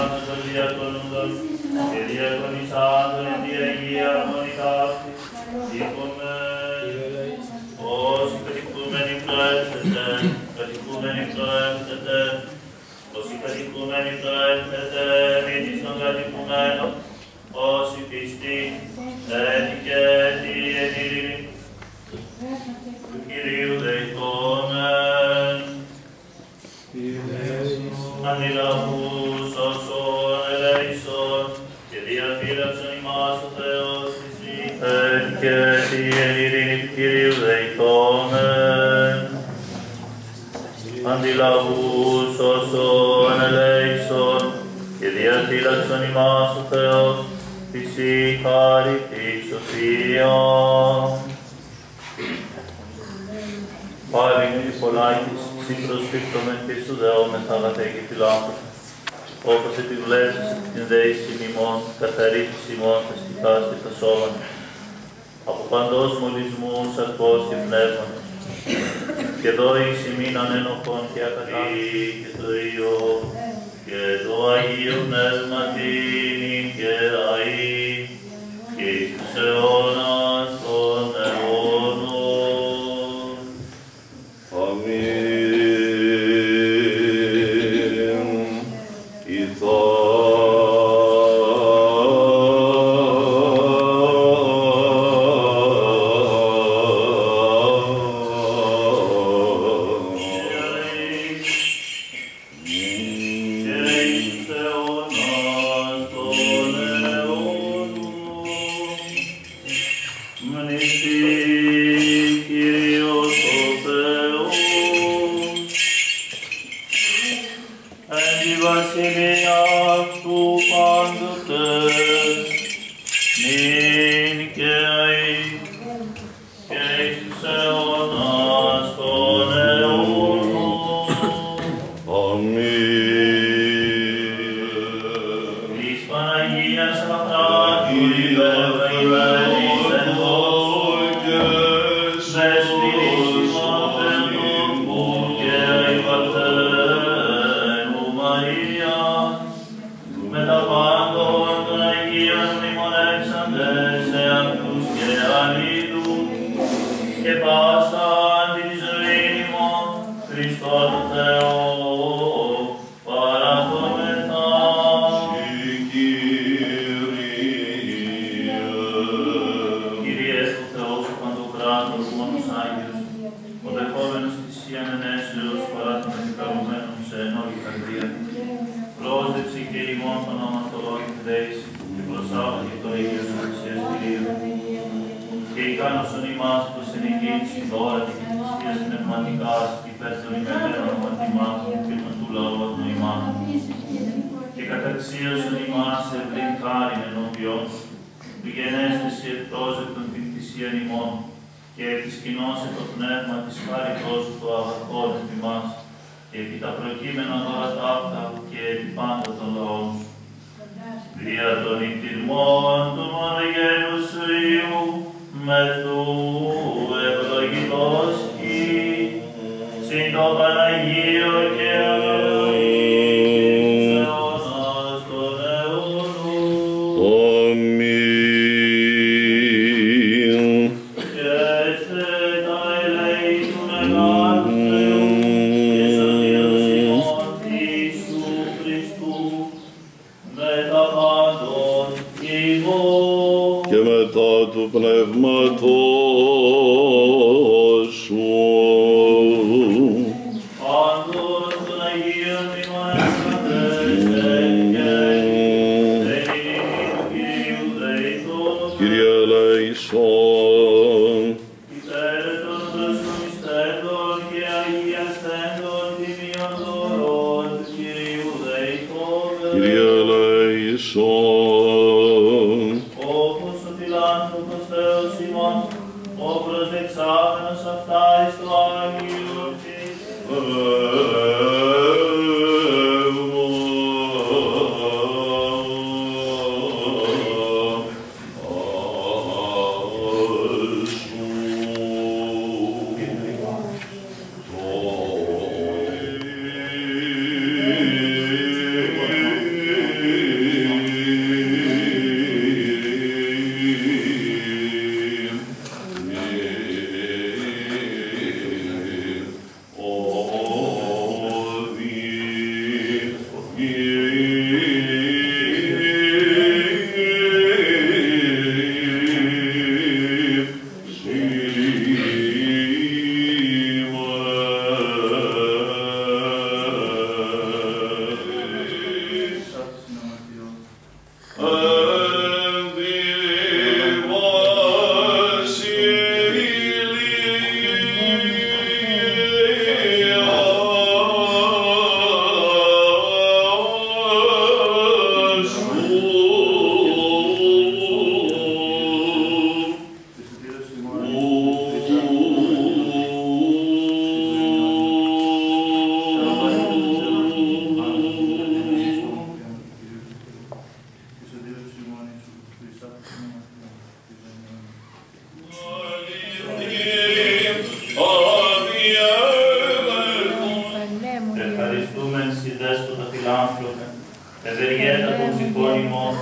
πάντων των διακονούντων και διακονισάντων εν τη Αγία Μονιτάφη, όσοι κατοικούμενοι προέρχεται, όσοι κατοικούμενοι προέρχεται, μήνυς των κατοικουμένων, όσοι πιστοί, έτυχε εν ειρήνη, του Κυρίου δεηθόμεν. Αντιλαβούς όσων ελέησον και διαφύλαξον ημάς ο Θεός της έτυχε εν ειρήνη του Κυρίου δεηθόμεν. Αντιλαβούς όσων ελέησον και διαφύλαξον ημάς ο Θεός της χάρη της σοφίας. Πάλι Νικολάκης, συμπροσφύκτομεν και σου δεόμεθα αγαθέ και φιλάνθρωπε, όπως επιβλέψεις την δέηση ημών, καθαρίσεις ημών τα στιχάς και τα σώματα, από παντός μολυσμούς, αρκός και πνεύματος, και δώεις ημίν ανένοχον και ακατάκτη και το Υιό, και το Αγίο Πνεύματι νυν και αεί, και εις τους αιώνας των αιώνων. εσύ δέσποτα φιλάνθρωπε, ευεργέτα των ψυχών ημών,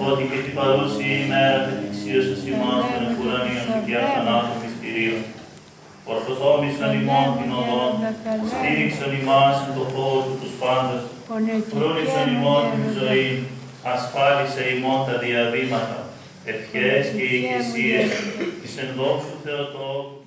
ότι και την παρούση ημέρα κατηξίωσας ημάς των επουρανίων και αθανάτων μυστηρίων. Ορθοθόμησαν ημών την οδόν, στήριξαν ημάς εν το χώρο τους πάντας, φρούνησαν ημών την ζωή, ασφάλισε ημών τα διαβήματα, ευχές και ηγεσίες, εις εν δόξου Θεοτόκου.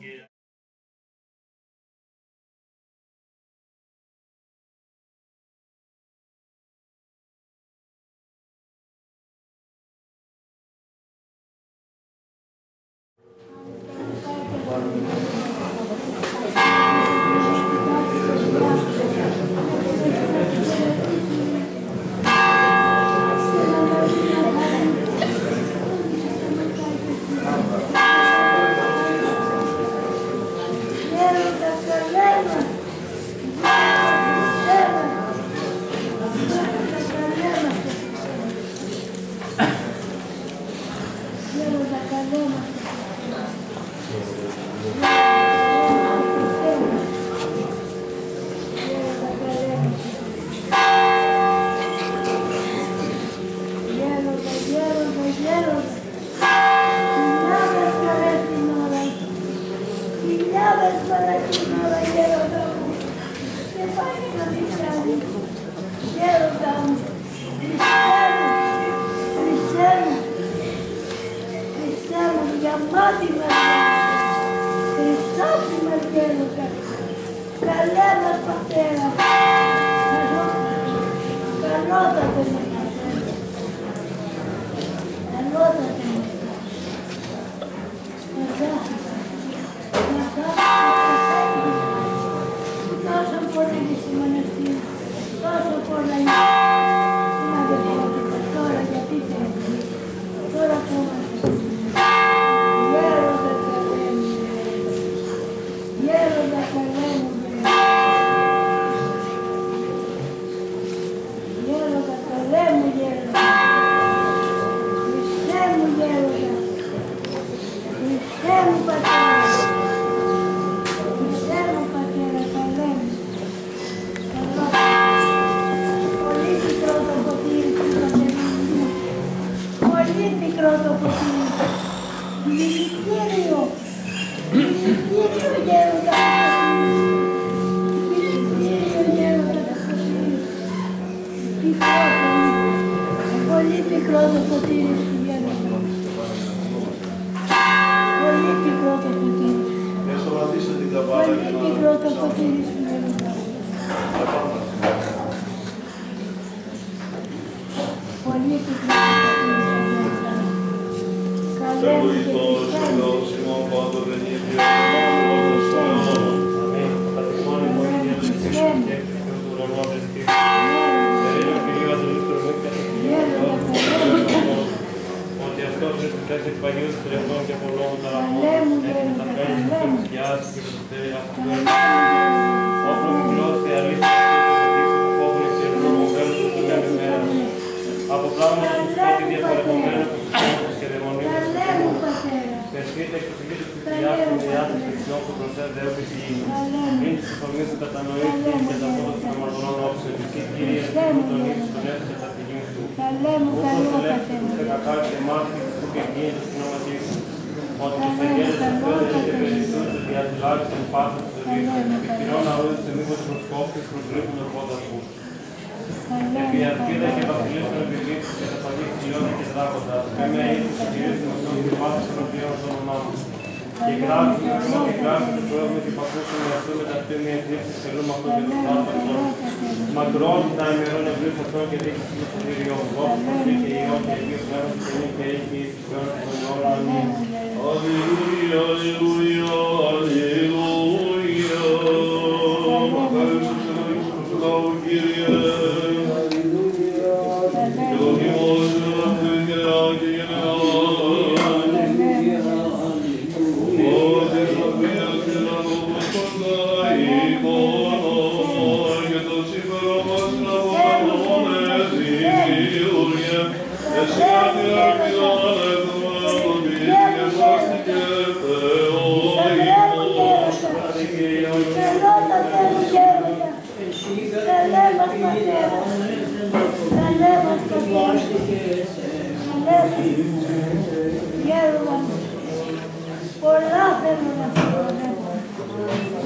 Πολλά θέλω να φύγω.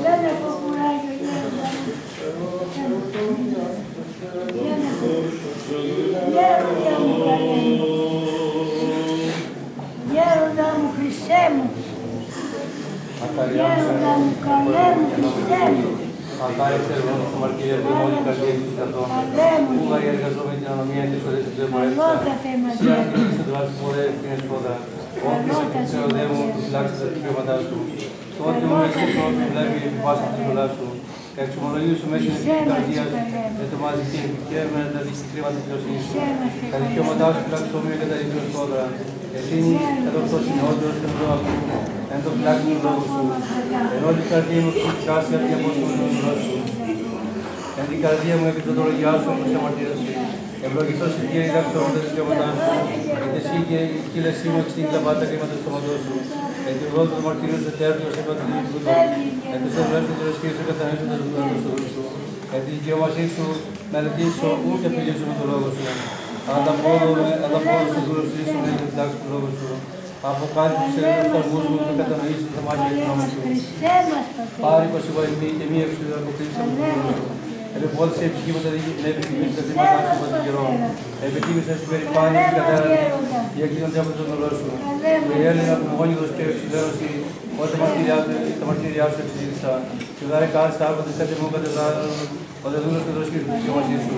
Δεν έχω κουράγιο, Γέροντα μου καλέ μου. Γέροντα μου Χριστέ μου. Γέροντα μου καλέ μου Χριστέ μου. Μακάρι ξερβόνος στο μαρτύριο του μόνοι καρδία του στρατών. Ούγαροι εργαζόμενοι την ανομία και στο δέσαι δεν μπορέσαν. Σύ αρχίδησε το λάθος μωρέ την εσπόδα. Όποιος εκκλησία ο Δέμου του φυλάξεις τα δικαιώματά σου. Τότε μου εξαιρετώ ότι βλέπει την πάση της δουλάς σου. Εξομολογίου σου μέσα στην καρδία σου. Δεν το μάζει και και με τα δυστυχήματα της δικαιοσύνης σου. Τα δικαιώματά σου φυλάξεις όμοιο και τα δικαιοσπόδρα. Ευθύνη κατορθώς είναι όντως και λόγου. Εν το φυλάξεις του λόγου σου. Ενώ την καρδία μου σου φυλάξει από την απόστολη του λόγου σου. Εν την καρδία μου επί το λόγια σου όπως αμαρτύρωση. Ευλογητός η Κύριε διδάξομαι τα δικαιώματά σου. Γιατί εσύ και η κύλεσή μου εξήγει τα πάντα κρίματα του στόματός σου. Εν την βόλτα του μαρτυρίου του τέρτου σε πάντα του τούτου. Εν τις ευλογές του ρεσκείου σου καθανίζοντας του λόγου σου. Εν την δικαιωμασή σου μελετήσω ούτε απειλήσω με το λόγο σου. Ανταπόδο στους δούλους σου ήσουν εν διδάξει του λόγου σου. Αποκάλυψε τους ταρμούς μου και κατανοήσεις τα μάτια του νόμου σου. Πάρικος η βοημή και μία εξουδακοπλήψη από του λόγου σου. Επεπόδησε η ψυχή μου τα επιθυμίες τα θύματα σου από τον καιρό. Επιτίμησε στην περηφάνεια και κατάρρευση για εκείνονται από τον ολό σου. Η Έλληνα του μόνιδος και εξουδέρωση όταν τα μαρτύριά σου εξήγησα. Και δάρε κάρστα άρχοντες κάτι μου κατεδράδων, ο δεδούνος και δρόσκης του δικαιωματής σου.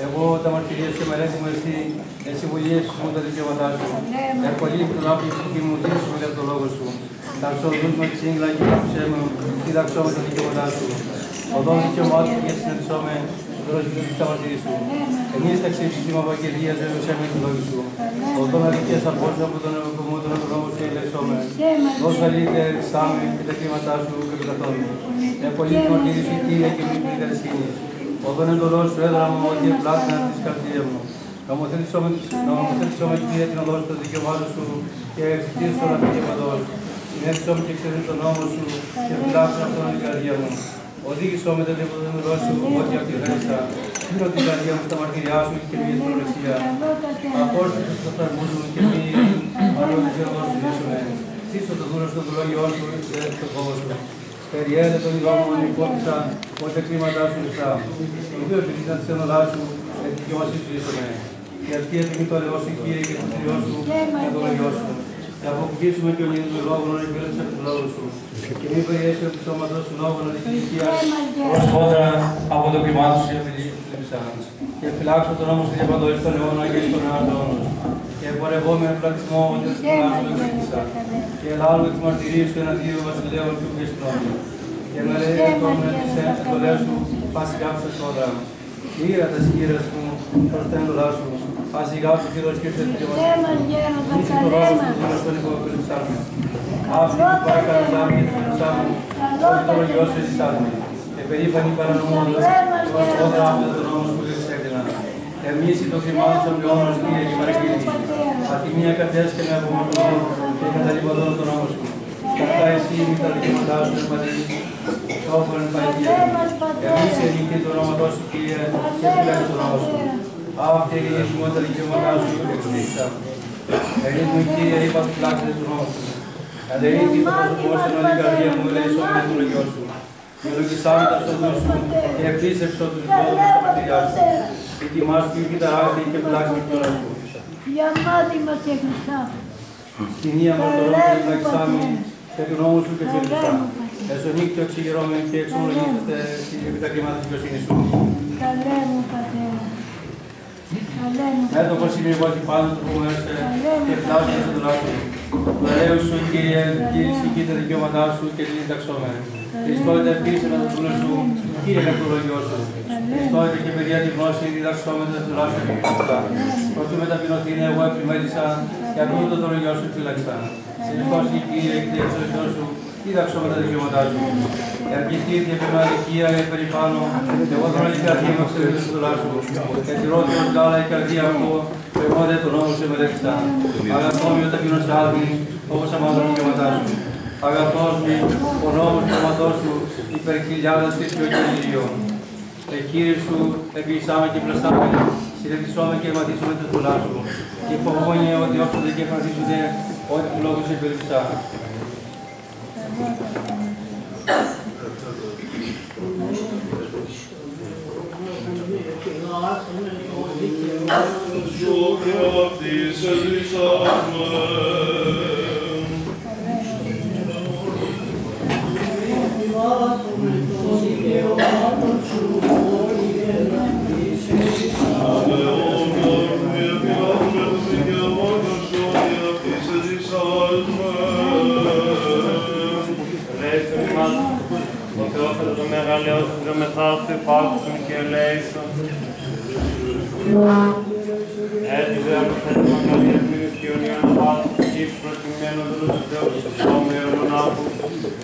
Εγώ τα μαρτυρίες και μελέτη μου εσύ, εσύ βουλίες μου τα δικαιώματά σου. Ευκολύνει τον άπλη ψυχή μου, δίνεις μου για τον λόγο σου. Τα ψωδούς με τη σύγκλα και κάπουσέ μου, δίδαξώ με τα δικαιώματά σου. Οδόν δικαιωμάτων και συναντησόμε, δρόσκης τα μαρτυρίες σου. Εμείς τα ξύψημα Ευαγγελίας έβεσέ με του λόγου σου. Οδόν αδικίες απόλυτα από τον ευρωκομμό των ευρωκόμων σου ελέησόμε. Δώσ' αλήθεια εξάμει και τα κλίματά σου και πεταθώνει. Ευκολύνει μαρτυρίες σου Κύριε και μη πληγαρσκήνης. Οδόν εντολός σου έδρα μου ότι ευλάθηνα της καρδίας μου. Νομοθέτησόμε Κύριε την οδό σου των δικαιωμάτων σου και εξητήσεις των αδικαιωματών. Συνέδεισόμε και εξαιρετή τον νόμο σου και φυλάξω αυτόν την καρδία μου. Οδήγησόμε τα διαποδομηρό σου ότι απτυχαριστά. Φύλλω την καρδία μου στα μαρτυριά σου και μη εθνολογία. Απόρθησες τους αφραγμούς μου και μη αρρώντες εγώ σου δίσουνε. Στήσω το δούλο στο δουλόγιό σου και στο κόμμα σου. Περιέλε τον δρόμο μου υπόθησα ότι κλίματά σου λεφτά. Ουδίω επιτύχαν τη ένωλά σου, τη δικαιωμασή σου δίσουνε. Και αυτή ετοιμή το λαιό σου Κύριε και το θηριό σου και το λόγιό σου. Και αποκτήσουμε και ο νύχτος του λόγου να εκπλέψει από τον λόγο σου. Και μη περιέσαι από το σώματος του λόγου να δικαιολογία προσφότερα από το κλιμά σου και επειδή σου θλίψαν. Και φυλάξω τον νόμο σου για παντός στον αιώνα και στον αιώνα σου. Και πορευώ με φυλαξισμό ότι θα φυλάξω με κρίτησα. Και ελάλω τις μαρτυρίες σου εναντίον βασιλέων του Χριστών. Και με λέει τον εντολές σου πάση κάψε σόδρα. Ήρα τα σκύρες μου προς τα έντολά σου. Ασιγά του Κύριος και σε δικαιωματή σου. Είσαι το λόγο σου δούλος στον υποκριτησά μου. Αυτή που πάει καρδιά μου και την κριτησά μου, όχι το λογιό σου εσείς άτμη. Επερήφανη παρανομώντας, ως πόδρα άπλα τον νόμο σου που εξέκτηνα. Ερμήσει το χρημάτο των λαιώνων Κύριε και παρεκκλίνης. Αθυμία καρδιάς και με απομακρυνώ και καταλυπωδώ τον νόμο σου. Κατά εσύ μη τα δικαιώματά σου εμπατήσεις, σώφωνε παγίδια. Ερμήσε νίκη το όνοματό σου Κύριε και φυλάξει το νόμο σου. Αυτή η μου τα δικαιώματά σου και εξήγησα. Ερήτμου Κύριε είπα σου φυλάξετε του νόμου σου. Αδερήθη το πρόσωπό σου εν όλη καρδία μου ελέησόμε του λογιό σου. Διολογισάμε τα στο δούλου σου και επλήσεψω τους λόγους στα πατριά σου. Και τιμάς του και τα άγρη και φυλάξε την ώρα σου. Για μάτι μας έκλεισα. Σκηνία μαρτωρών και φυλάξαμε και του νόμου σου και φυλάξα. Εσωνίκτω εξηγηρώμε και εξομολογήσετε επί τα κλίματα της δικαιοσύνης σου. Καλέ μου Πατέρα. Μέτωπος είμαι εγώ και πάνω του που έρθε και φτάσουμε στο δράσου. Του ελέου σου, Κύριε, και τα δικαιώματά σου και την διδαξόμε. Χριστόιτε επίσης με το δούλο σου, Κύριε με το λόγιο σου. Χριστόιτε και παιδιά τη γνώση διδαξόμε τα δράσου και πιστά. Προτού μεταπεινωθήν εγώ επιμέλησα και ακούω το λόγιο σου φύλαξα. Χριστός η Κύριε και τη εξωτερικό σου, διδαξόμε τα δικαιώματά σου. Εμπιστή και επιμελικία περηπάνω, εγώ τώρα η καρδία μου εξαιρετή στο δράσου. Και τη ρώτη ως γάλα η καρδία μου, που εγώ δεν τον νόμο σε μελέξα. Αγαθό μου ταπεινός άδμης, όπως αμάζω τα δικαιώματά σου. Αγαθός μου, ο νόμος του σώματός σου, υπερκυλιάζας και πιο κελίριο. Κύριε σου, επίησάμε και πλαστάμε, συνδετησόμε και μαθήσουμε τα πολλά σου. Και φοβόνε ότι όποτε και φροντίσονται, ό,τι του λόγου σε περίπτωσα. Το μεγαλείο του δρομεθάστου υπάρχουσον και ελέησον. Έτσι δε αναφέρουμε καλίας μήνες και ονείων απάτους και προτιμένων δούλους του Θεού του Σώμιου μονάχου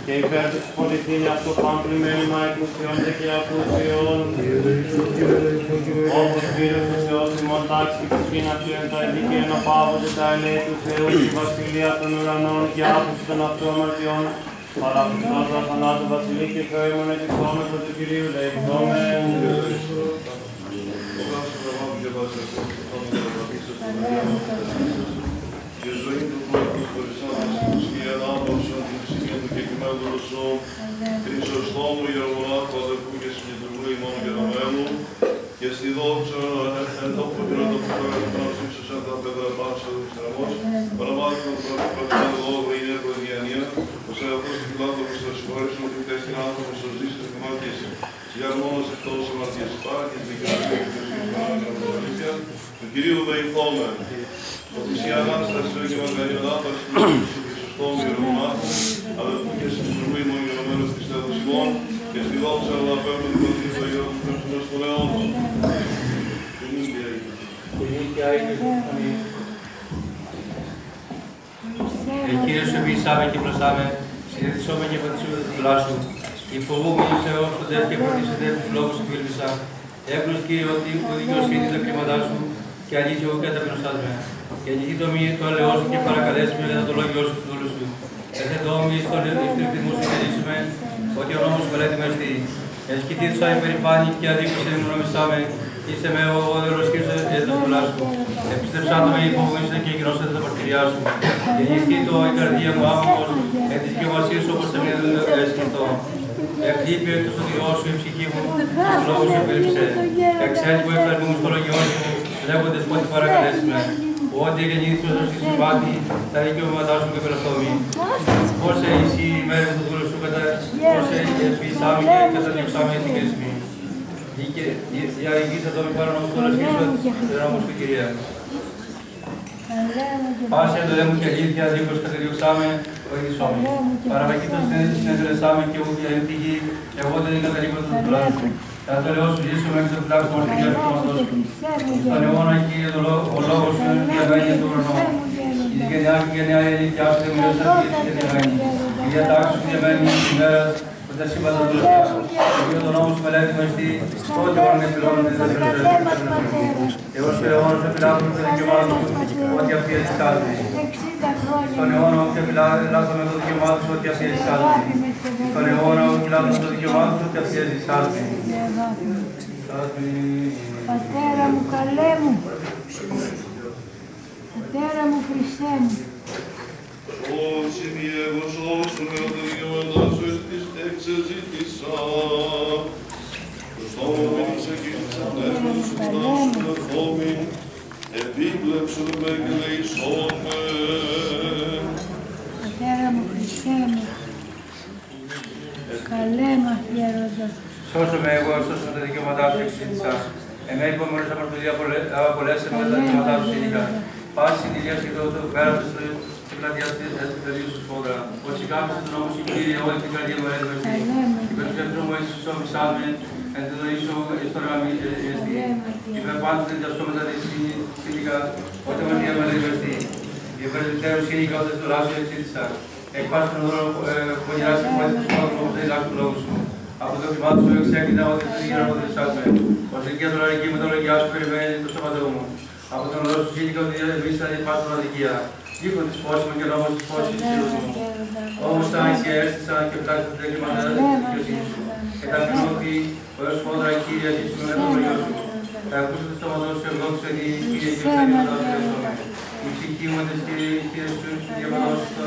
και υπέρ της πολιτήνη αυτό παμπλημένημα εκμουσιώνται και ακούσιον. Όπως πήρε του Θεός ημών τάξη και σκήνα του εν τα ειδικαίνα πάβονται τα ελέη του Θεού στη βασιλεία των ουρανών και άκουση των αυτοαμαρτιών. Παραπιστός αθανάτου βασιλεί και Θεό ημών εκδόμεθο του Κυρίου λεκτόμεν. Και ζωή του Πνεύματος χωρισάντας και ανάπαυσον την ψυχή του κεκτημένου ρωσού, Χρυσοστόμου Γερμονάτου αδερφού και συγκεντρικού ημών γενομένου, και στη δόξα εν τόπο χειροτοπικό Φρανσίσος εν τα πέδρα πάσα του στραβός, παραμάτων προκειμένου λόγω είναι προδιανία, ο Σεαυτός του Φιλάνθρωπος θα συγχωρήσουν ότι χτες την άνθρωπο στο ζήσει της μάρτιας, συγγαρμόνος εκτός αμαρτίας υπάρχεις, δικαιοσύνη και αλήθεια, του Κυρίου δεηθόμεν. Ότι η Ανάσταση και η Μαργαρία Ανάπαυση του Χρυσοστόμου Γερμονάτου, αδερφού και συγκεντρικού ημών γενομένου πιστεύω ημών, και στη δόξα να παίρνουν την πατρίδα του Αγίου του Χριστού των αιώνων. Κύριε σου επίησάμε και πλαστάμε, συνδετησόμε και πατησούμε τα δουλά σου. Υποβούμενοι σε όσους δεν και φροντίσετε τους λόγους που ήλπισα. Έμπρος Κύριε ότι που δικαιοσύνη τα κλίματά σου και αλήθεια εγώ καταπινωσάσμε. Και αληθή το μη το αλεό σου και παρακαλέσουμε για το λόγιο σου του όλου σου. Εθέτω μη στον ευθυμού σου κερδίσουμε ότι ο νόμος μελέτη μεστή. Εσκητή του άι περηφάνη και αδίκωσε μου νομισάμε. Είσαι με ο όδερος Κύριος έντος δουλά σου. Επιστρέψα το με υποβοήσετε και γινώσατε τα παρτηριά σου. Και νυχθεί το η καρδία μου άμμος, εν της δικαιομασίας όπως σε μια σκεφτώ. Εκλείπει εκτός ο Διός σου η ψυχή μου, στους λόγους σου επέλυψε. Εξέλει που εφθαρμούν στο λόγιό σου, λέγοντες πότε παρακαλέσουμε. Ό,τι γεννήθηκες ως τη συμβάτη, τα δικαιώματά σου και πελαστόμοι. Πώς εσύ η μέρα του δούλου σου πώς επίσαμε και καταδιώξαμε την κρίσιμη. Διαγγείσαι το μη παρανόμους όλες και στον νόμος του Κυρία. Πάση το δέμου και αλήθεια, δίχως καταδιώξαμε, βοηθήσαμε. Παραβακήτως συνεδρεσάμε και εγώ για τη γη, εγώ δεν είναι καταλήγω του τουλάχιστον. Κατά το Θεό σου ζήσουμε και το φυλάξουμε ως Κυρία του Σώματος σου. Στον αιώνα, Κύριε, ο λόγος σου διαβαίνει του ουρανού. Η γενιά και γενιά η αλήθεια σου δεν μιλώσαν και διαβαίνει. Η διατάξη σου διαβαίνει την ημέρα που τα σύμπαντα του λεφτά. Κύριε τον νόμο σου μελέτη μεστή, πότε μπορούν να επιλώνουν τις δευτερές. Εγώ στο αιώνα σου επιλάβουμε το δικαιωμά του, ότι αυτή είναι τη στον αιώνα όχι επιλάβουμε το δικαιωμά του, ότι αυτή είναι τη στον αιώνα όχι επιλάβουμε το δικαιωμά του, ότι αυτή είναι τη Πατέρα μου, καλέ μου. Πατέρα μου, Χριστέ μου. Όσοι διεύγος όσων με τα δικαιώματά σου εξεζήτησα, το στόμα μου εξεγγίζεις ανέφερος σου στάσου ερχόμην, επίκλεψου με και λεησόν με. Πατέρα μου, Χριστέ μου. Καλέ μας, γέροντα. Σώσομαι εγώ, σώσομαι τα δικαιώματά σου εξήγησα. Εμένει που μόλις απολέσαι με τα δικαιώματά σου σύντικα. Πάση στην ηλία σχεδόν το πέρασε στην πλατεία του παιδιού σου σφόδρα. Πως συγκάμισε τον νόμο σου Κύριε, όλη την καρδία μου έρευεστη. Η περιουσία μου έσου σου αμισάμε, εν τη ζωή σου ιστορία μη εστί. Η περπάτηση δεν διασκόμετα τη σύντικα, όταν με μία μελεύεστη. Η περιτέρου σύντικα όταν στο λάσου εξήγησα. Εκπάσει τον δώρο που γυράσει που έτσι του κόσμου όπως δεν λάξει του λόγου σου. Από το κλιμά σου εξέκλεινα ότι δεν γύρω από την σάσμε. Ως ηλικία του λαρική με το λογιά σου περιμένει το σώματό μου. Από τον λόγο σου σύντικα ότι διαδεμίσα να υπάρχει την αδικία. Δίχω της φώσης μου και λόγος της φώσης της σύλλος μου. Όμως τα και έστησα και πλάξα την έκλειμα της δικαιοσύνης σου. Και τα κοινόφη Ως φόδρα Κύριε, ζήσουμε με τον Υιό Σου. Θα ακούσετε στο μαντό Σου ευδόξα τη Κύριε και τα γεγονότα του. Η ψυχή μου της Κύριε Σου, διαβατώσεις το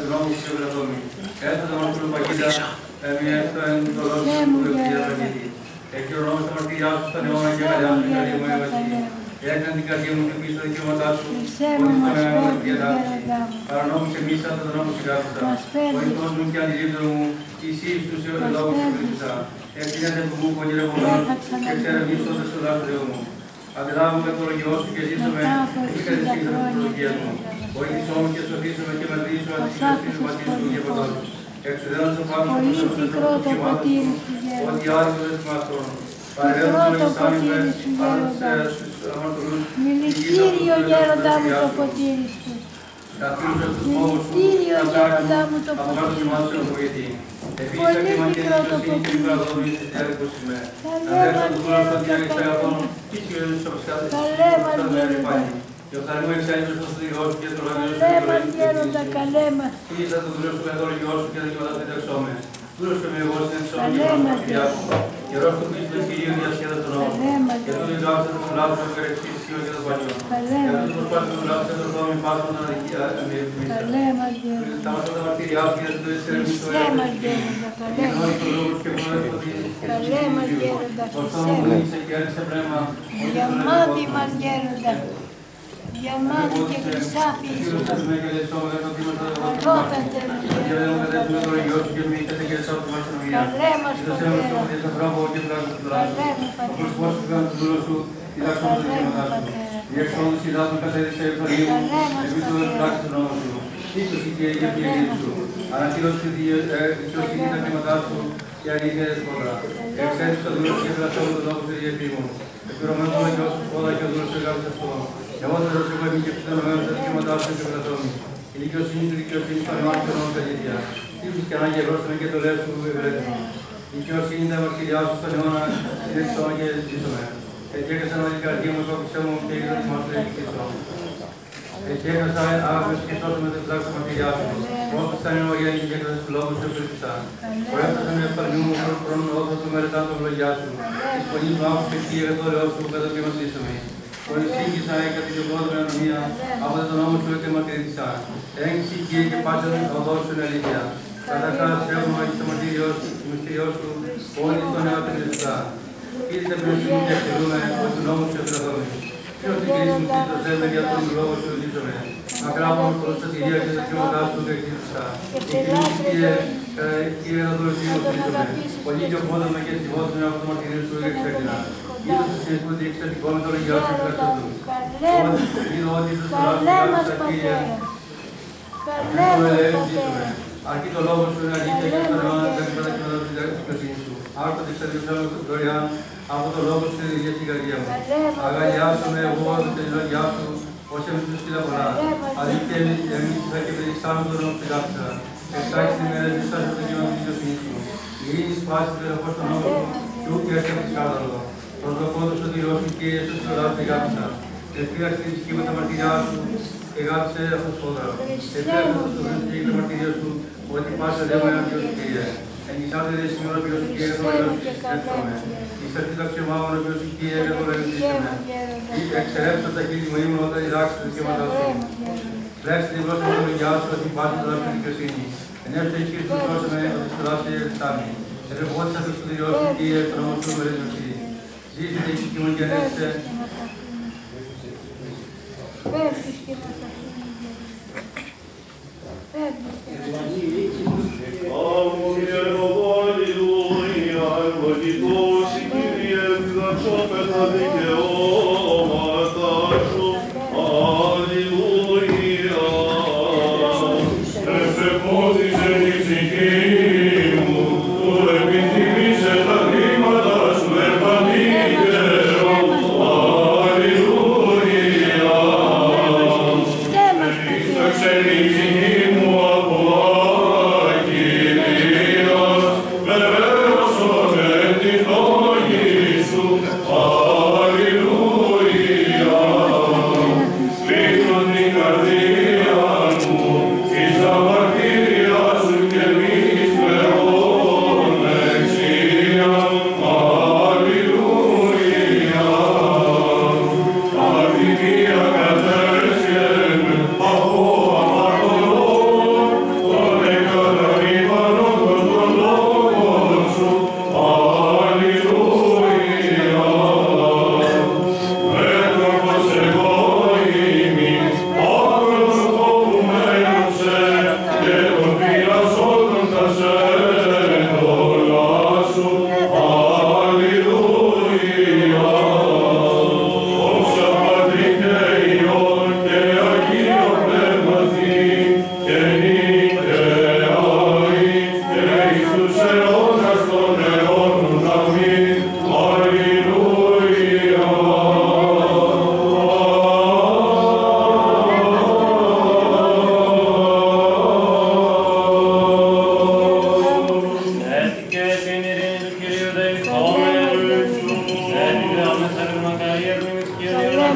δρόμο Σου ευδόξα. Έστω το μαρτύρου παγίδα, μια έστω εν το λόγο Σου που ευκαιρία παγίδι. Εκκαιρώνω στα μαρτυριά Σου στον αιώνα και καλιάσου την καρδία μου έβαση. Έκανε την καρδία μου και πίσω τα δικαιώματά Σου, ότι στον αιώνα μου διατάξει. Παρανόμου και μίσα τον δρόμο Σου κάθεσα. Ότι τός μου και αντιλήπτω μου, εσύ στους λόγους Σου βρίσκησα. Ευθύνεται που μου κοντήρε πολλών και ξέρε μίσοντας στο δάκτυο μου. Αντιλάβουμε το λογιό Σου και ζήσαμε και κατησύχθαμε τις προλογίες μου. Βοήθησό μου και σωθήσαμε και μετρήσω αντισύστησης μαζί Σου και ποτός. Εξουδένωσε πάνω στο προσωπικό και μάθος ότι άρχισε δεν θυμάθρων. Παρεβαίνουν τον Ισάμιμε, άρτησε στους αμαρτωλούς. Μιλητήριο γέροντά μου το ποτήρι σου. Καθήλωσε τους φόβους Σου, τα ψάχνουν, από κάτω του μάτους Σου βοηθή. Επίσης ακτιματίες δικαιοσύνη και μικραδόμη στις διάρκωσης με. Αδέρφα του δούλος των διάρκειας αγαθών, και σχεδόν στο ψιάτες της σύμβασης των διάρκειπάνη. Και ο θαρμού εξέλιξος στον στηριγό Σου και τρογανίος Σου και τρογανίος Σου. Ίσα το δούλος του καθόλογιό Σου και δικαιώντας την ταξόμε. Δούλος και με εγώ στην εξώμη και προς τον Κυρία Σου. Καιρός του πίσω του Κυρίου διασχέδα τον νόμο. Και του διδάψε τους λάθος του καρεξίσιο και των πανιών. Και του προσπάθησε του λάθος και των δόμοι πάσχων να αμοιβημίσα. Τα μας τα μαρτυριά Σου και του εξερεμείς το έργο της Κυρίου. Και γνώρισε το λόγο και γνώρισε το δίδυς και της Κυρίου. Ωστό μου πνίξε και έριξε πνεύμα. Διαμάτι μας γέροντα. Διαμάτι και χρυσάφι σου. Αγώτατε μου γέροντα. Καλέ μας Πατέρα. Καλέ μου Πατέρα. Διεξόδους υδάτων καθέρισε ευφαλίου, επί πράξης νόμου Σου. Ήκωση και η ευφυλία Σου. Ανακοινώσει τη δικαιοσύνη τα χρήματά Σου και αλήθεια δεσπότα. Εξέλιξε το δούλος και φυλασσόμου τον λόγο Σου διεφήμων. Επιρωμένο το λογιό Σου σπόδα και ο δούλος Σου εργάζεται αυτό. Εγώ θα ρωτήσω εγώ και ψηλωμένος τα δικαιώματά Σου και φυλασσόμου. Η δικαιοσύνη Σου δικαιοσύνη στον αιώνα και ονόμου αλήθεια. Ήλους και ανάγκη ευρώσαμε και το λέω Σου ευρέτημα. Η δικαιοσύνη τα μαρτυριά Σου στον αιώνα συνεχισόμαι και ζήσαμε. Εκέκασα όλη η καρδία μου, υπόψε μου και είδα τη μάτια και Χριστό. Εκέκασα άγνωση και σώσαμε την πράξη μαρτυριά Σου. Όπως ήταν η Μαρία και έκασα στους λόγους Σου επίρρησα. Προέφτασα με εφαρμού μου χρόνου όδο του μερετά του ευλογιά Σου. Της φωνής μου άκουσε και για το ωραίο Σου κατά και μαρτύσαμε. Χωρίς σύγκρισα έκανα την κόσμο ανομία, από τον νόμο Σου και μαρτυρήθησα. Έγκυση Κύριε και πάτε τον οδό Σου είναι αλήθεια. Καταρχάς έχουμε στο μαρτύριό Σου, το μυστήριό Σου, όλοι στον αιώνα την Χριστά. Κύριε τα πνεύμα και εκτελούμε ότι τον νόμο Σου ευδοθούμε. Και ότι κρίσιμο τι το θέλουμε για τον λόγο Σου ζήσαμε. Μακρά από προς τα θηρία και τα δικαιώματά Σου και εκτελούσα. Κύριε να δωρηθείς μου ζήσαμε. Πολύ και οπόδαμε και συμβόταμε από το μαρτυρίο Σου και εξέκτηνα. Είδος του συνεχού και εξαιρετικό με το λογιό Σου και εξαρτούν. Είδω ότι τους λάθος και Κύριε. Αρκεί το λόγο Σου είναι αλήθεια και στον αιώνα και τα δικαιώματα της δικαιοσύνης Σου. Άρτα τη εξαρτησία μου δωρεάν από το λόγο Σου για την καρδιά μου. Αγαλιάσου με εγώ με την λόγια Σου, ως εμείς τους στείλα πολλά. Αλήθεια εμείς θα και περιστάμε τον νόμο στην κάψα. Εξάξεις την μέρα της στάσης του δικαιώματος της δικαιοσύνης Σου. Ειρήνη σπάσει το ερχός στον νόμο Σου και έρθει από τη σκάνδαλο. Προσδοκώντας ότι Ρώση και Ιησούς του λάθος την κάψα. Εφήραξε τη ψυχή με τα μαρτυριά Σου και γράψε αυτό σφόδρα. Εφήραξε το σωθούς και η μαρτυρία Σου ότι πάσα λέμε ένα Διός Κύριε. Ενισάτε δε σημειώνα ποιος Κύριε το λόγος Σου εξέρχομαι. Εισαρτή τα ξεμάγωνα ποιος Κύριε το λόγος Σου εξερέψω τα χείλη μου ήμουν όταν διδάξεις τα δικαιώματά Σου. Φλέξτε την γλώσσα μου για Σου ότι υπάρχει το δάσκο δικαιοσύνη. Ενέρχεται η Κύριε Σου δώσε με ότι στο δάσκο εξετάμει. Ερευότησα το στηριό Σου Κύριε το νόμο Σου με ρεζοσύνη. Ζήσετε η ψυχή μου και ανέστε. Πέφτεις και μας αφήνει. Αλληλούια, ευλογητός η Κύριε, διδαξόμεθα δικαιώματα Σου. Αλληλούια. Εφεπόθησε η ψυχή μου, που επιθυμήσε τα χρήματα Σου επανήκαιρο. Αλληλούια.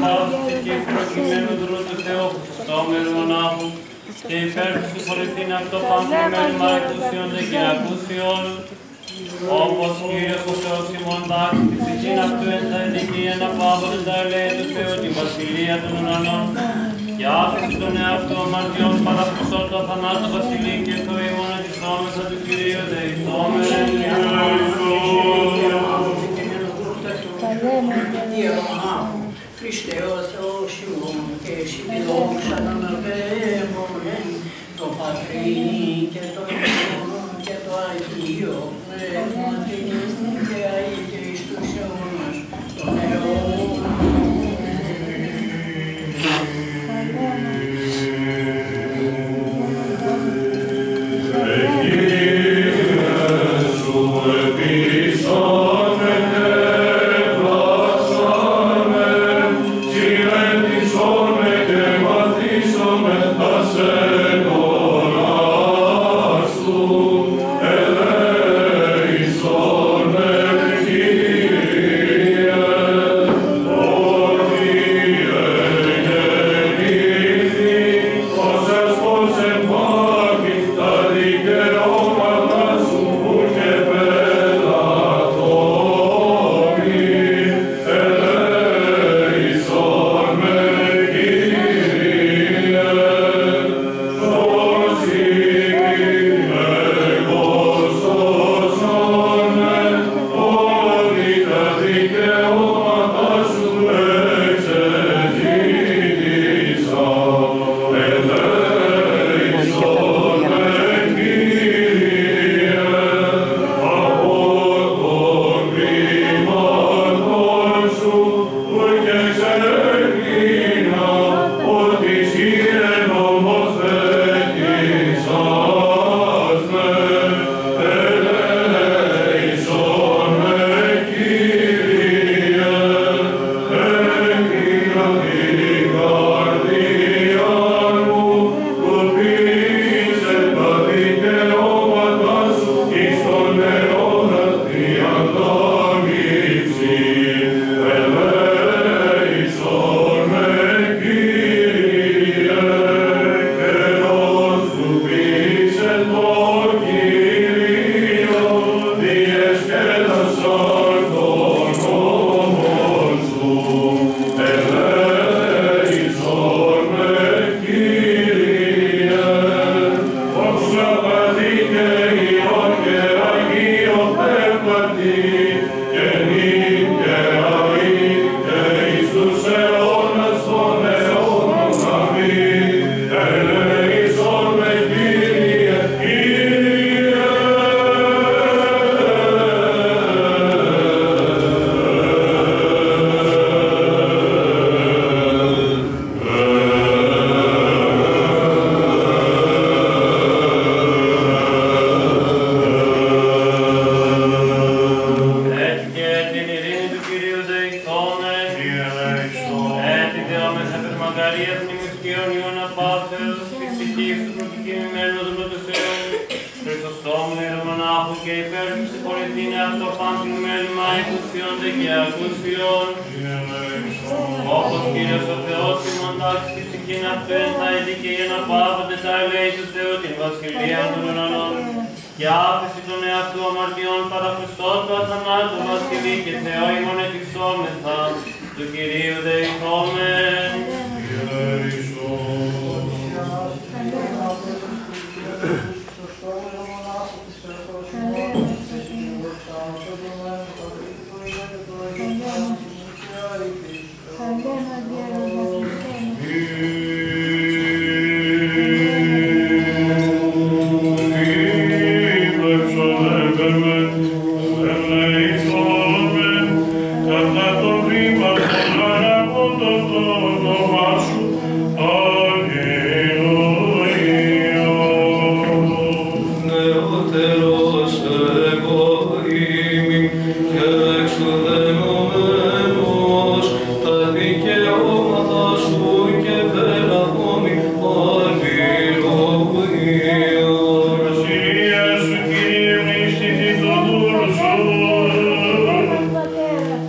παραστικής προκειμένου δρού του Θεού Χριστόμερου μονάχου και υπέρ του πολιτήν αυτό παντρεμένου μαρικούσιον δε και ακούσιον, όπως Κύριος ο Θεός ημών τάξει τη ψυχήν αυτού εν τα ειδικία να πάβονται τα ελέη του Θεού την βασιλεία των ουρανών και άφηση τον εαυτό αμαρτιών παραπλησών του αθανάτου βασιλεί και το ημών ετιστόμεσα του Κυρίου δε ιστόμερεν. Χριστέ ο Θεός ημών και εσύ δόξα να αναβέμονεν το Πατρί και το Υιόν και το Αγίο Πνεύμα και αίγε εις τους αιώνας των αιώνων.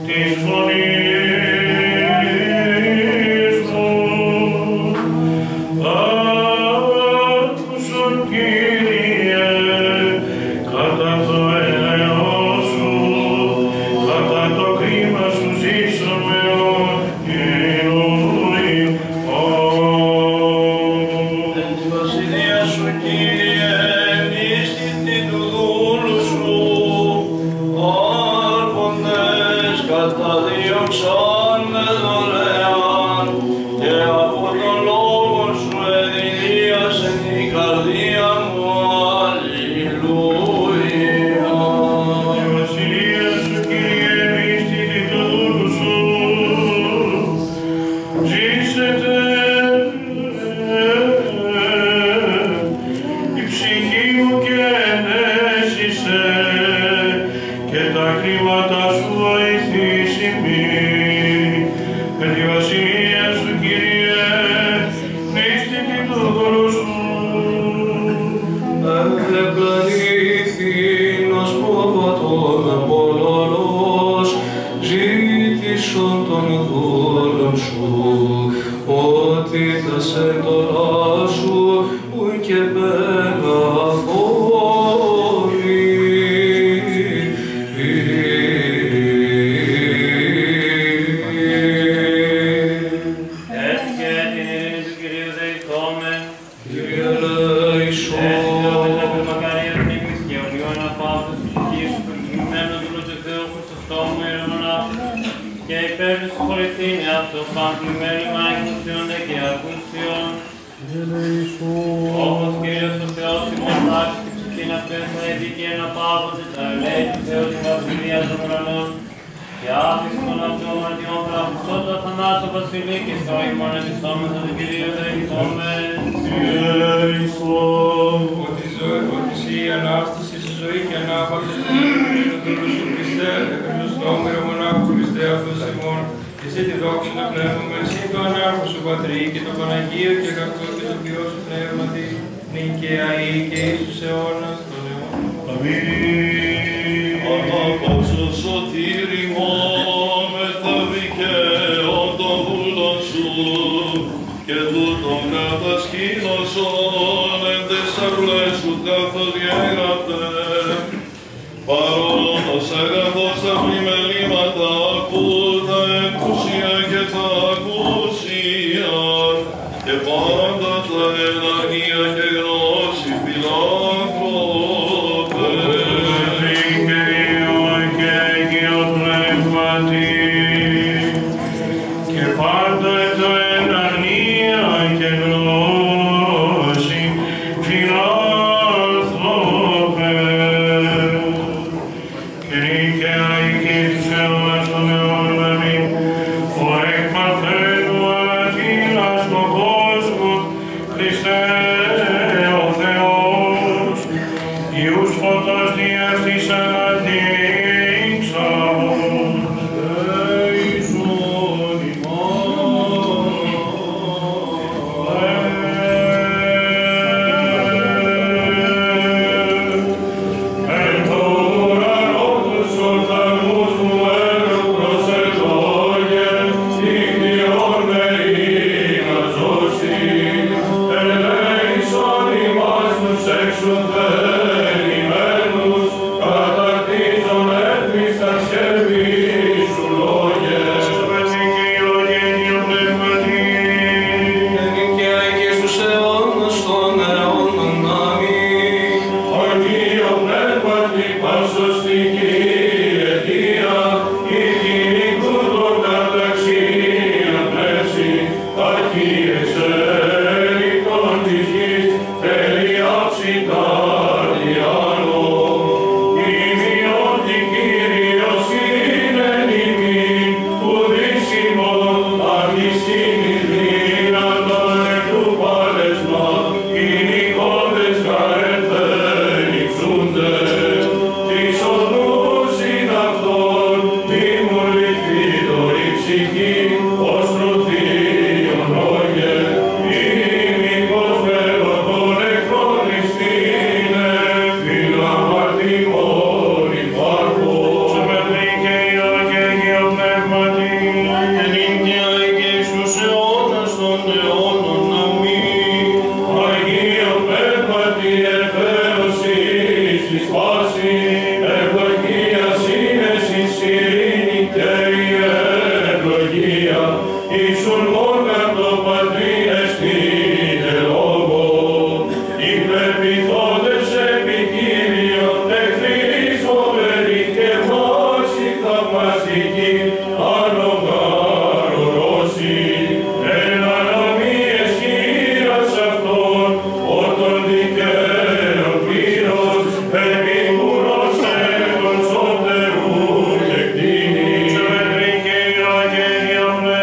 Της φωνής δούλων σου, ότι τα σέντορά σου ουί και μεγαθώνει. Όπως Κύριος ο Θεός ημών τάξει και ψυχήν αυτές να ειδικεί να πάβονται τα ελέη του Θεού την βασιλεία των ουρανών και άφηση των αυτομαρτιών πραγμιστώτα θανάσω βασιλεί και στο ημών επιστόμεθα του Κυρίου δεηθόμεν. Ότι εσύ η Ανάσταση, η ζωή και ανάπαυση του Κύριου του Θεού σου Χριστέ, Χριστό μοίρα μονάχου Χριστέ αυτός ημών, και εσύ τη δόξη να πνεύμουμε, εσύ το ανάρχο σου Πατρί και το Παναγίο και αγαθό και το Υιό σου Πνεύματι, νυν και αεί και εις τους αιώνας των αιώνων. Αμήν. Ανάπαυσο σωτήριμο με τα δικαίων των βούλων σου και τούτων κατασκήνωσον εν τες αρλές σου καθώς διέγραφε. Παρόλος αγαθός τα πλημελήματα που τα εκούσια και τα ακούσια και πάντα τα εναγία και γνώση φιλάνθρωπε. Και πάντα τα εναγία και γνώση φιλάνθρωπε.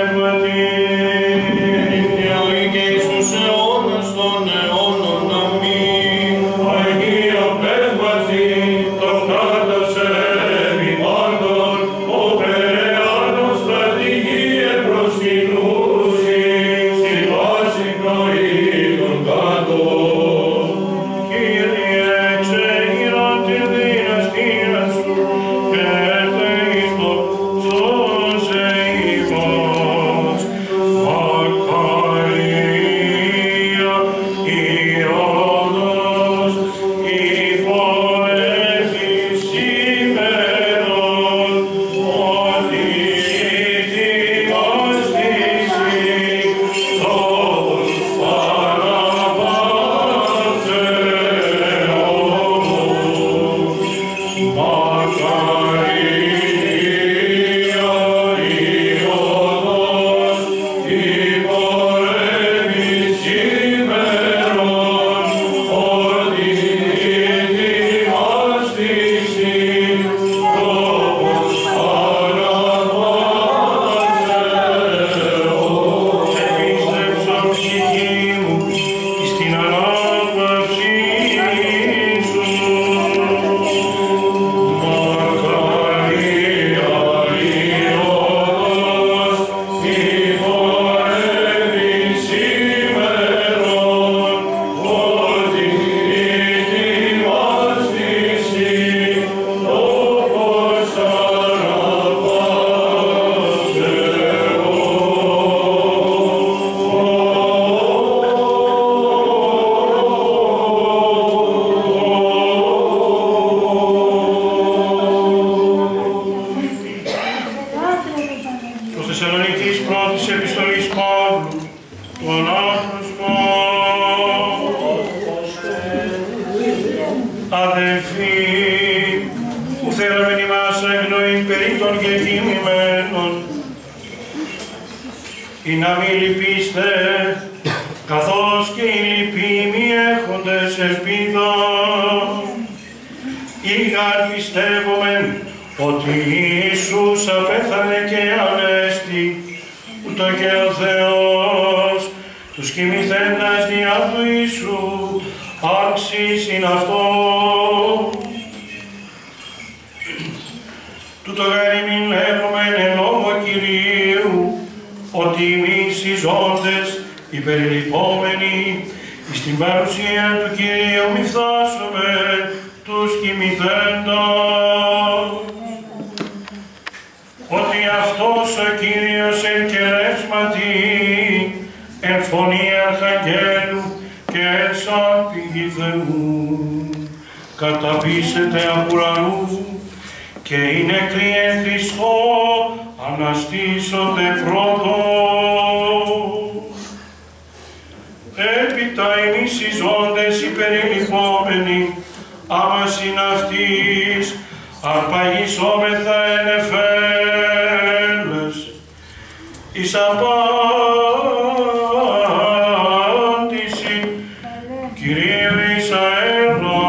Πνεύματι. ή να μη λυπήστε, καθώς και οι λυποί μη έχοντες ελπίδα. Ήγαν πιστεύομεν ότι Ιησούς απέθανε και ανέστη, ούτω και ο Θεός τους κοιμηθέντας διά του Ιησού άξις είναι αυτό. Τούτο γαριμήν λέγομεν εν λόγω Κυρίου, ότι εμείς οι ζώντες υπερλυπόμενοι εις την παρουσία του Κυρίου μη φτάσουμε τους κοιμηθέντας. Ότι αυτός ο Κύριος εν κερεύσματι, εν φωνή αρχαγγέλου και εν σαν πηγή Θεού, καταβήσεται απ' ουρανού και οι νεκροί εν Χριστώ αναστήσονται πρώτος. Έπειτα εμείς οι ζώντες υπερλυπόμενοι, άμας είναι αυτής, αρπαγισόμεθα εν εφέλες, εις απάντηση Κυρίου εις αέρα.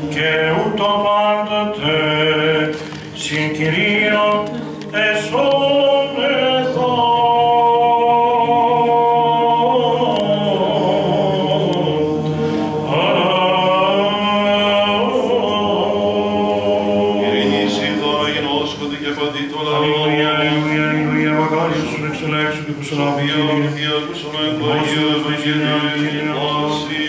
Και ούτω πάντοτε συν Κυρίων εσώμεθα. Ειρηνήσι το αγινώσκοντι και παντήτω λαό. Αλληλούια, αλληλούια, αλληλούια, μακάριος σου εξελέξου και που σου λάβει Θεία ορθή ακούσαμε το Αγίο Ευαγγελίο νόση.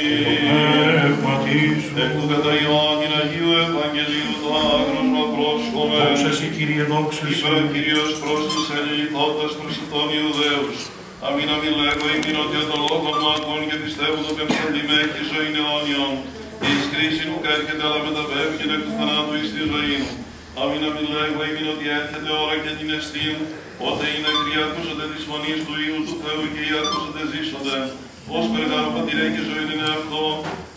Εκ του κατά Ιωάννην Αγίου Ευαγγελίου το άγνωσμα πρόσχομαι. Δόξα σε Κύριε, δόξα σε. Είπε ο Κύριος προς τους ελληνηθόντας προς τον Ιουδαίους. Αμήν αμήν λέγω ημίν ότι ο των λόγων μου ακούν και πιστεύουν ότι εμψαλτή με έχει ζωήν αιώνιον. Εις κρίσιν ουκ έρχεται αλλά μεταπέφυγεν εκ του θανάτου εις τη ζωή. Αμήν αμήν λέγω ημίν ότι έρχεται ώρα και την εστίν, ότε οι νεκροί ακούσονται της φωνής του Υιού του Θεού και οι ακούσονται ζήσονται. Ως περγάρο πατηρέ και ζωήν είναι αυτό,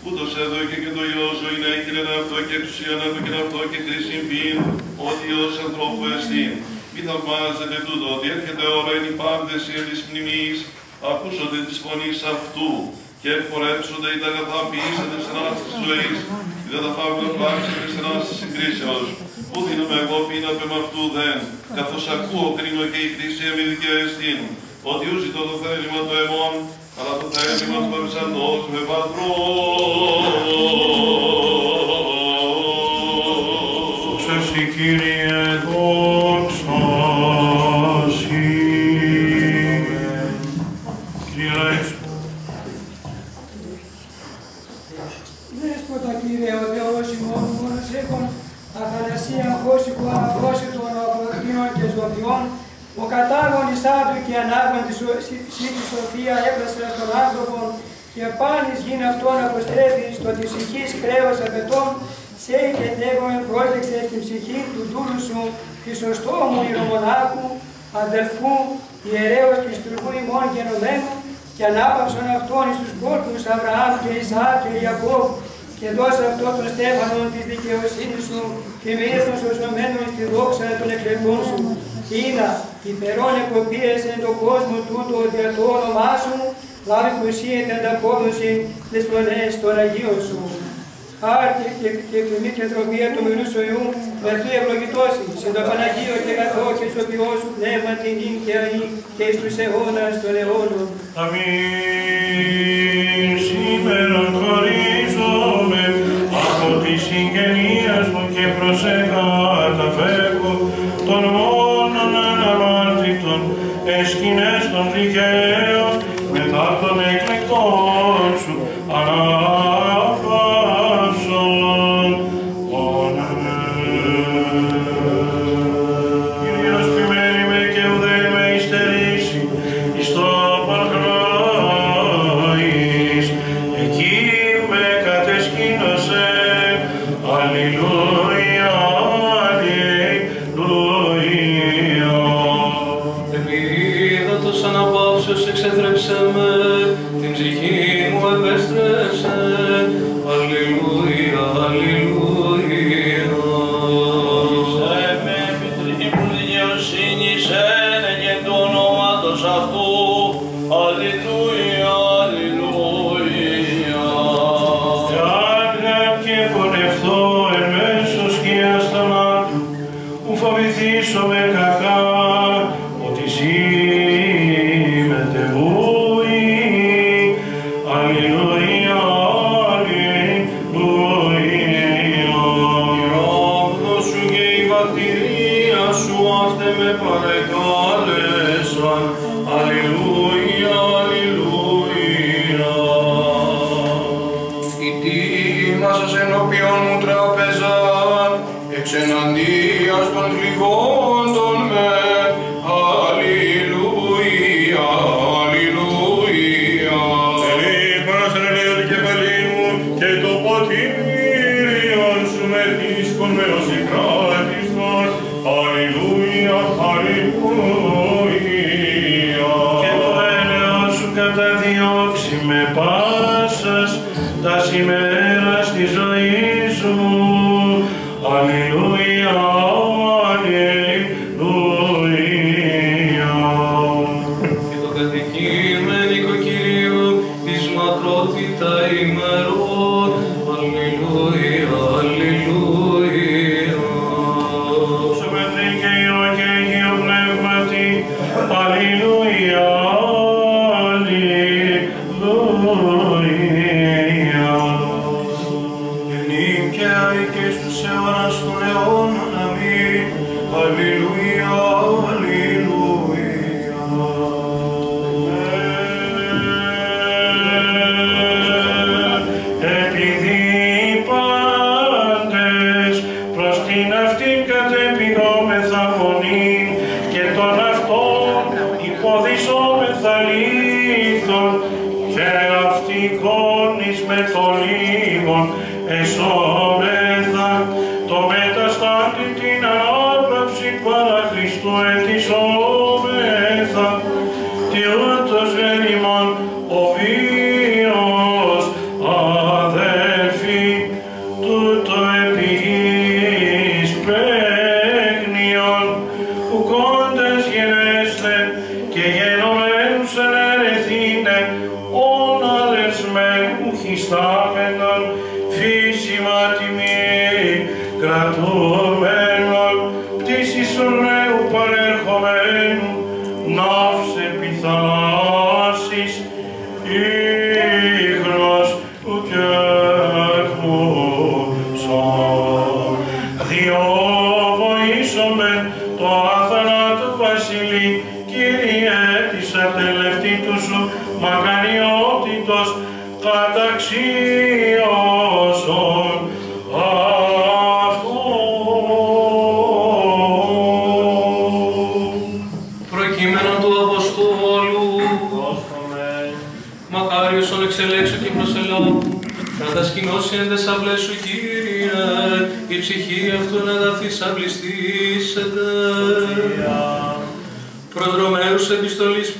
ούτως έδωκε και το Υιό ζωήν έχει είναι αυτό και εξουσίαν έδωκε αυτό και χρήσιν ποιήν, ότι ως ανθρώπου εστίν. Μη θαυμάζετε τούτο, ότι έρχεται ώρα εν οι πάντες οι εν της μνημής, ακούσονται της φωνής αυτού, και εκπορεύσονται οι τα αγαθά ποιήσαντες εν της ζωής, οι δε τα φαύλα πράξαντες εν της συγκρίσεως. Πού δίνομαι εγώ πείνα πεμ' αυτού δεν, καθώς ακούω κρίνω και η κρίση εμεί δικαιοεστίν, ότι ου ζητώ το θέλημα του αιμών, αλλά το θέλημα του εμψαντός με πατρός. Δόξα σοι Κύριε, δόξα σοι. Κύριε Λαΐσου. Δέσποτα Κύριε, ο Θεός ημών μόνος έχων αθανασία χώσικου αναπρόσιτων αποδεκτήνων και ζωδιών, ο κατάγων εισάδου και ανάγων της σοφία έπλασε στον άνθρωπο και πάνης γίνει αυτόν αποστρέφει στο της ψυχής κρέος απαιτών, σε και τέγομεν πρόσδεξε την ψυχή του δούλου σου, Χρυσοστόμου ιερομονάχου, αδελφού, ιερέως και στουργού ημών γενομένου, και ανάπαυσον αυτόν εις τους πόρτους Αβραάμ και Ισαάκ και Ιακώβ, και δώσε αυτό τον στέφανον της δικαιοσύνης σου, και με ήρθον σωσομένων στη δόξα των εκλεγών σου. Ήνα, υπερών εκοπίες εν τον κόσμο τούτο δια το όνομά σου, λάβει κουσίεται ανταπόδοση της φωνές των Αγίων σου. Άρτη και κλιμή και τροπία του μηνού σου Ιού, μερθού ευλογητώσει, σε το Παναγίο και καθό και σωπιό σου πνεύμα την ίν και αή και εις τους αιώνας των αιώνων. Αμήν. Σήμερον χωρίζομαι από τη συγγενεία μου και προσεκαταφεύγω των μόνον αναμάρτητων εσκηνές των δικαίων μετά των εκλεκτών σου ανάπαυσον. Κύριος ποιμένη με και ουδέ με υστερήσει εις το παρχράης, εκεί με κατεσκήνωσε. Αλληλούια, αλληλούια. Επίδοτος αναπαύσεως εξέθρεψε με την ψυχή ψυχή μου επέστρεψε. Αλληλούια, αλληλούια. Σε με επιτρέπει που δικαιοσύνη σένε και του ονόματος αυτού. Αλληλούια, αλληλούια. Άγγα και πονευθώ εν μέσω σκιάς θανάτου, ου φοβηθήσω με κακά, ότι εσύ μετεβούει. Αλληλούια, αλληλούια. Η ρόμπδο σου και η βακτηρία σου αυτέ με παρεκάλεσαν. Αλληλούια, αλληλούια. Ετοίμασας ενώπιον μου τραπεζάν, εξ εναντίας των θλιβόντων με. Αλληλούια, αλληλούια. Ελείπανας εν ελέω την κεφαλή μου και το ποτήριον σου με δίσκον με ως εκράτιστον. Αλληλούια, αλληλούια. Και το έλεος σου καταδιώξει με πάσας τας ημέρας της ζωής σου. Αλληλούια, αλληλούια. Και το κατοικημένικο Κυρίου εις μακρότητα ημερών. Αλληλούια, αλληλούια. Στο Πατρί και Υιό και Αγίο Πνεύματι. Αλληλούια, αλληλούια. Νυν και αεί και στους αιώνας των αιώνων. Αμήν. Αλληλούια, αλληλούια. Επειδή οι πάντες προς την αυτήν κατεπηγόμεθα φωνήν και τον αυτόν υποδισόμεθα λίθον και αυτικόνης με το λίγον εσώμεθα το μεταστάτη την ανάπαυση παρά Χριστού ετισόμεθα τι ούτως εν ημών ο βίος αδελφοί τούτο επίγεις παίγνιον ουκόντες γενέστε και γενομένους ενερεθήνε όναλες με ουχιστάμενον φύσιμα τιμή κρατούμενον πτήσης ωραίου παρερχομένου ναύσε πιθανάσεις ίχνος ουκέρχουσον. Διό βοήσομεν το αθανάτο βασιλεί, Κύριε της ατελευτήτου σου μακαριότητος καταξίωσον αυτού. Προκειμένου του Αποστόλου, μακάριος ον εξελέξω και προσελώ, κατασκηνώσει εν τες αυλές σου, Κύριε, η ψυχή αυτού να δαθείς αυλιστήσετε. Προδρομέρους επιστολής